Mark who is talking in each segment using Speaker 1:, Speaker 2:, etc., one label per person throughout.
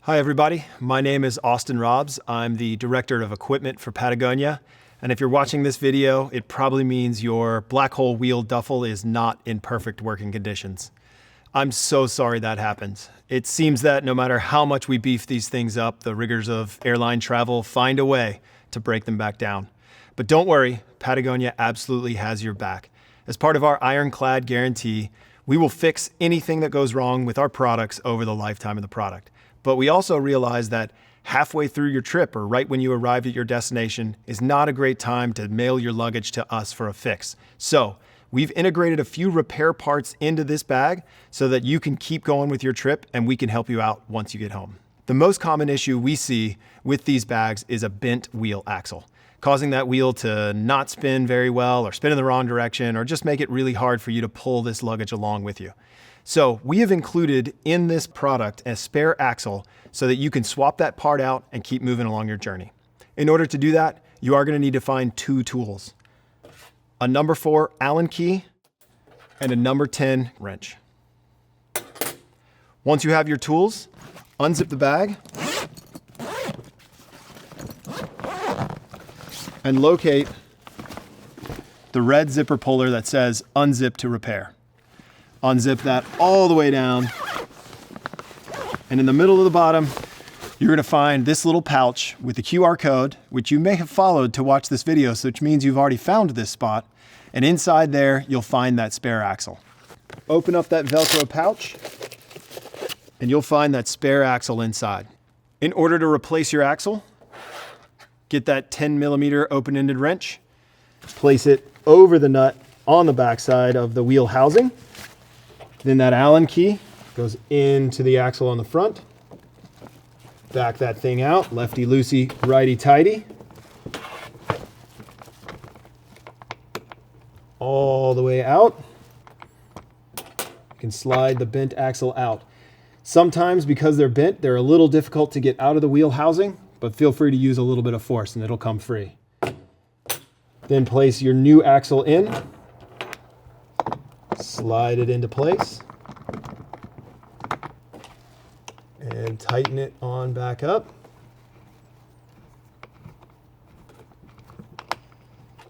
Speaker 1: Hi everybody, my name is Austin Robbs. I'm the Director of Equipment for Patagonia. And if you're watching this video, it probably means your black hole wheel duffel is not in perfect working conditions. I'm so sorry that happened. It seems that no matter how much we beef these things up, the rigors of airline travel find a way to break them back down. But don't worry, Patagonia absolutely has your back. As part of our ironclad guarantee, we will fix anything that goes wrong with our products over the lifetime of the product. But we also realize that halfway through your trip or right when you arrive at your destination is not a great time to mail your luggage to us for a fix. So we've integrated a few repair parts into this bag so that you can keep going with your trip and we can help you out once you get home. The most common issue we see with these bags is a bent wheel axle, causing that wheel to not spin very well or spin in the wrong direction or just make it really hard for you to pull this luggage along with you. So we have included in this product a spare axle so that you can swap that part out and keep moving along your journey. In order to do that, you are going to need to find two tools: a number 4 Allen key and a number 10 wrench. Once you have your tools, unzip the bag and locate the red zipper puller that says unzip to repair. Unzip that all the way down. And in the middle of the bottom, you're gonna find this little pouch with the QR code, which you may have followed to watch this video, so which means you've already found this spot. And inside there, you'll find that spare axle. Open up that Velcro pouch, and you'll find that spare axle inside. In order to replace your axle, get that 10mm open-ended wrench, place it over the nut on the backside of the wheel housing. Then that Allen key goes into the axle on the front. Back that thing out, lefty-loosey, righty-tighty. All the way out. You can slide the bent axle out. Sometimes because they're bent, they're a little difficult to get out of the wheel housing, but feel free to use a little bit of force and it'll come free. Then place your new axle in. Slide it into place and tighten it on back up.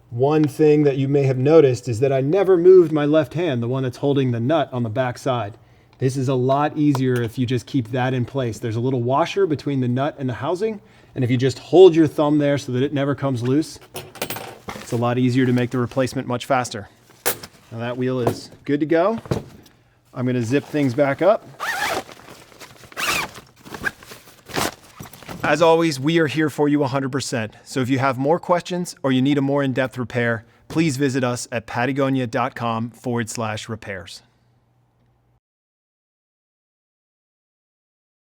Speaker 1: One thing that you may have noticed is that I never moved my left hand, the one that's holding the nut on the back side. This is a lot easier if you just keep that in place. There's a little washer between the nut and the housing, and if you just hold your thumb there so that it never comes loose, it's a lot easier to make the replacement much faster. Now that wheel is good to go. I'm going to zip things back up. As always, we are here for you 100%. So if you have more questions or you need a more in-depth repair, please visit us at patagonia.com/repairs.